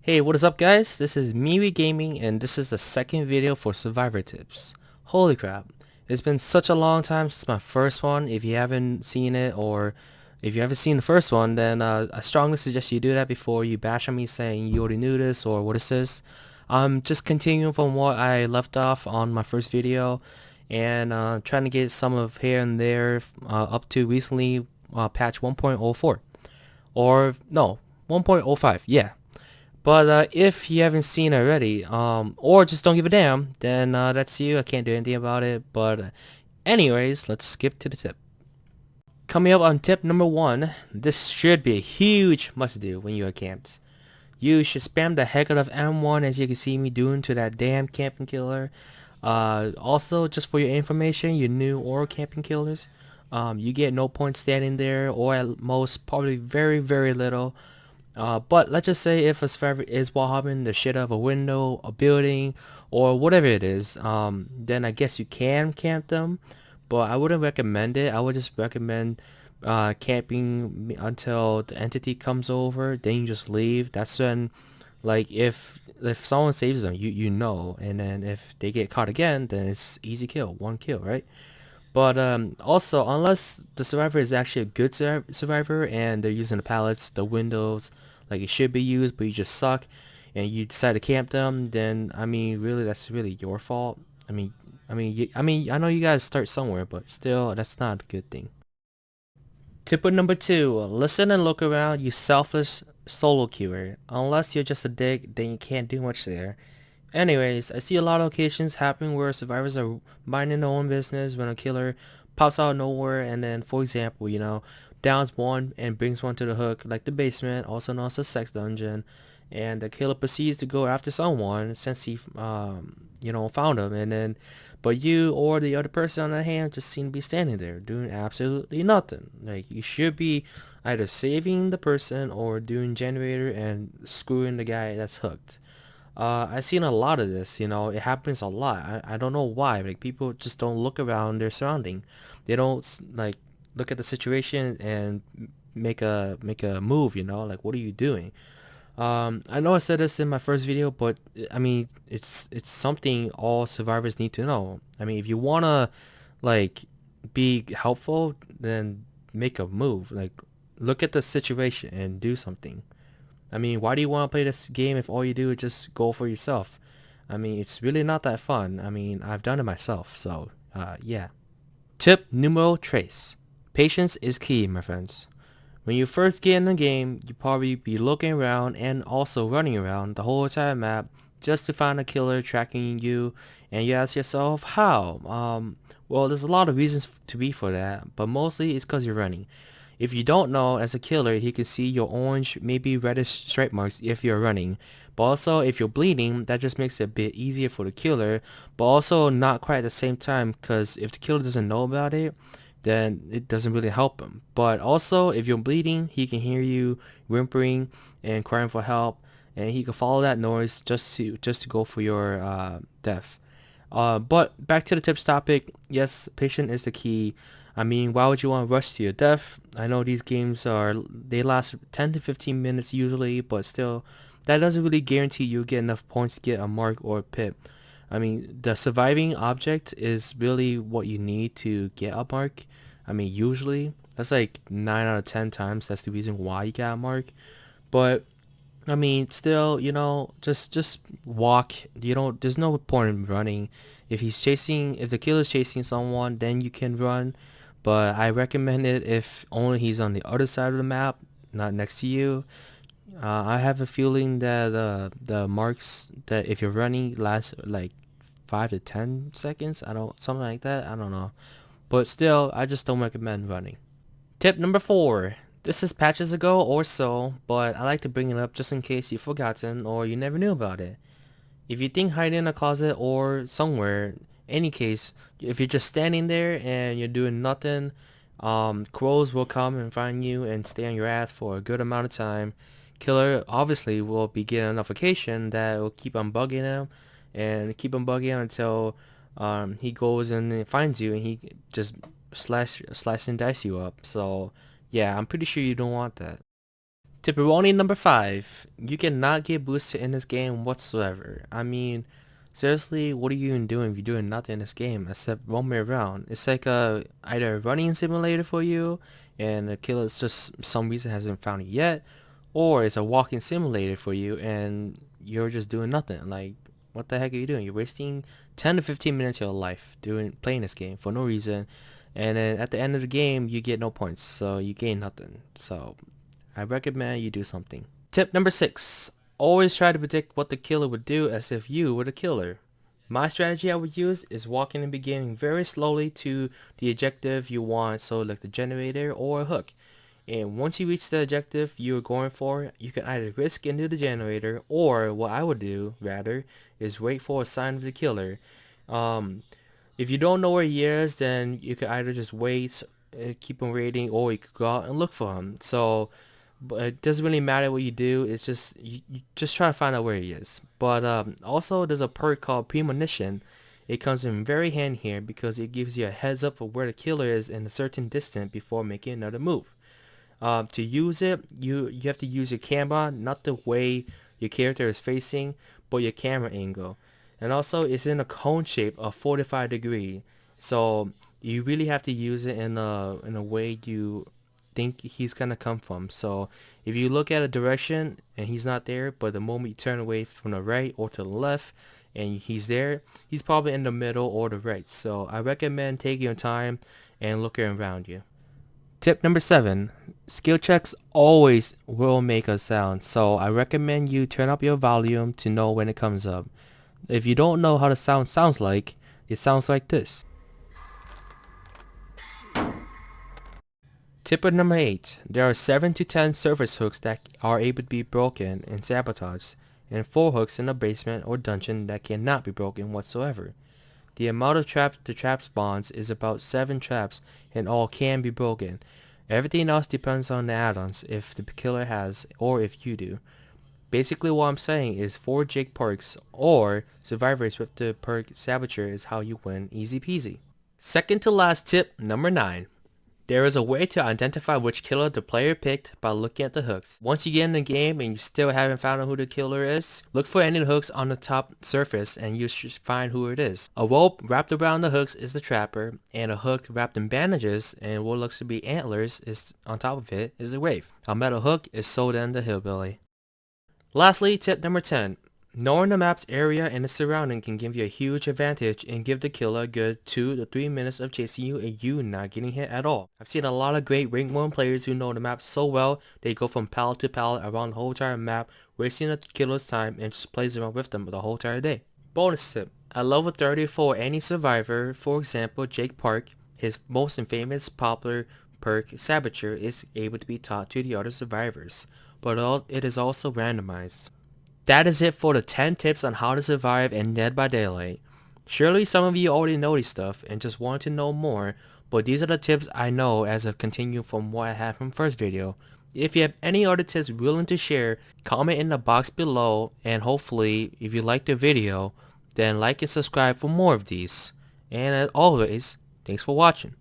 Hey, what is up guys? This is Miwi Gaming and this is the second video for Survivor Tips. Holy crap. It's been such a long time since my first one. If you haven't seen it or if you haven't seen the first one, then I strongly suggest you do that before you bash on me saying you already knew this or what is this. I'm just continuing from what I left off on my first video and trying to get some of here and there up to recently patch 1.04 or no 1.05, yeah. But if you haven't seen already, or just don't give a damn, then that's you. I can't do anything about it. But anyways, let's skip to the tip. Coming up on tip number 1, this should be a huge must-do when you are camped. You should spam the heck out of M1 as you can see me doing to that damn camping killer. Also, just for your information, you new or camping killers, you get no points standing there, or at most probably very very little. But let's just say if a survivor is wall hopping the shit out of a window, a building, or whatever it is, then I guess you can camp them. But I wouldn't recommend it. I would just recommend camping until the entity comes over. Then you just leave. That's when, like, if someone saves them, you know. And then if they get caught again, then it's easy kill, one kill, right? But also, unless the survivor is actually a good survivor and they're using the pallets, the windows, like it should be used, but you just suck, and you decide to camp them, then I mean, really, that's really your fault. I know you guys start somewhere, but still, that's not a good thing. Tip number 2, listen and look around, you selfless solo queuer. Unless you're just a dick, then you can't do much there. Anyways, I see a lot of occasions happening where survivors are minding their own business when a killer pops out of nowhere and then, for example, downs one and brings one to the hook, like the basement, also known as the sex dungeon, and the killer proceeds to go after someone since he, found him, and then, but you or the other person on the hand just seem to be standing there doing absolutely nothing. Like, you should be either saving the person or doing generator and screwing the guy that's hooked. I've seen a lot of this, it happens a lot. I don't know why, like people just don't look around their surrounding. They don't like look at the situation and make a move, like what are you doing? I know I said this in my first video, but I mean, it's something all survivors need to know. I mean, if you wanna like be helpful, then make a move. Like look at the situation and do something. I mean, why do you want to play this game if all you do is just go for yourself? I mean, it's really not that fun. I mean, I've done it myself, so yeah. Tip numero tres. Patience is key, my friends. When you first get in the game, you probably be looking around and also running around the whole entire map just to find a killer tracking you, and you ask yourself how. Well, there's a lot of reasons to be for that, but mostly it's because you're running. If you don't know, as a killer, he can see your orange, maybe reddish stripe marks if you're running. But also, if you're bleeding, that just makes it a bit easier for the killer, but also not quite at the same time, because if the killer doesn't know about it, then it doesn't really help him. But also, if you're bleeding, he can hear you whimpering and crying for help, and he can follow that noise just to go for your death. But back to the tips topic. Yes, patience is the key. I mean, why would you want to rush to your death? I know these games they last 10 to 15 minutes usually, but still, that doesn't really guarantee you get enough points to get a mark or a pip. I mean, the surviving object is really what you need to get a mark. I mean, usually, that's like 9 out of 10 times, that's the reason why you got a mark. But I mean, still, just walk. There's no point in running. If the killer's chasing someone, then you can run. But I recommend it if only he's on the other side of the map, not next to you. I have a feeling that the marks that if you're running last like 5 to 10 seconds. I don't something like that. I don't know. But still, I just don't recommend running. Tip number 4. This is patches ago or so, but I like to bring it up just in case you've forgotten or you never knew about it. If you think hiding in a closet or somewhere, any case, if you're just standing there and you're doing nothing, crows will come and find you and stay on your ass for a good amount of time. Killer obviously will be getting a notification that will keep on bugging him and keep on bugging him until he goes and finds you and he just slice and dice you up. So yeah, I'm pretty sure you don't want that. Tipperoni number 5. You cannot get boosted in this game whatsoever. I mean, seriously, what are you even doing if you're doing nothing in this game except roaming around? It's like either a running simulator for you and the killer just some reason hasn't found it yet, or it's a walking simulator for you and you're just doing nothing. Like, what the heck are you doing? You're wasting 10 to 15 minutes of your life playing this game for no reason, and then at the end of the game you get no points, so you gain nothing. So I recommend you do something. Tip number 6. Always try to predict what the killer would do as if you were the killer. My strategy I would use is walking and beginning very slowly to the objective you want, so like the generator or a hook. And once you reach the objective you're going for, you can either risk into the generator, or what I would do rather is wait for a sign of the killer. If you don't know where he is, then you can either just wait, keep on waiting, or you could go out and look for him. So but it doesn't really matter what you do. It's just you just try to find out where he is. But also there's a perk called Premonition. It comes in very handy here because it gives you a heads up of where the killer is in a certain distance before making another move. To use it, you have to use your camera, not the way your character is facing, but your camera angle. And also it's in a cone shape of 45 degree. So you really have to use it in a way you think he's gonna come from. So if you look at a direction and he's not there, but the moment you turn away from the right or to the left and he's there, he's probably in the middle or the right. So I recommend taking your time and looking around you. Tip number 7. Skill checks always will make a sound, so I recommend you turn up your volume to know when it comes up. If you don't know how the sound sounds like, it sounds like this. Tip number 8. There are 7 to 10 surface hooks that are able to be broken and sabotaged, and 4 hooks in the basement or dungeon that cannot be broken whatsoever. The amount of traps the trap spawns is about 7 traps, and all can be broken. Everything else depends on the add-ons, if the killer has, or if you do. Basically what I'm saying is 4 Jake perks or survivors with the perk Saboteur is how you win, easy peasy. Second to last tip, number 9. There is a way to identify which killer the player picked by looking at the hooks. Once you get in the game and you still haven't found out who the killer is, look for any hooks on the top surface and you should find who it is. A rope wrapped around the hooks is the trapper, and a hook wrapped in bandages and what looks to be antlers is on top of it is the wraith. A metal hook is Soden the hillbilly. Lastly, tip number 10. Knowing the map's area and its surrounding can give you a huge advantage and give the killer a good 2 to 3 minutes of chasing you and you not getting hit at all. I've seen a lot of great rank 1 players who know the map so well they go from pallet to pallet around the whole entire map, wasting the killer's time and just plays around with them the whole entire day. Bonus tip. At level 30 for any survivor, for example Jake Park, his most famous popular perk Saboteur is able to be taught to the other survivors, but it is also randomized. That is it for the 10 tips on how to survive in Dead by Daylight. Surely some of you already know this stuff and just want to know more, but these are the tips I know as a continue from what I had from first video. If you have any other tips willing to share, comment in the box below, and hopefully if you liked the video, then like and subscribe for more of these. And as always, thanks for watching.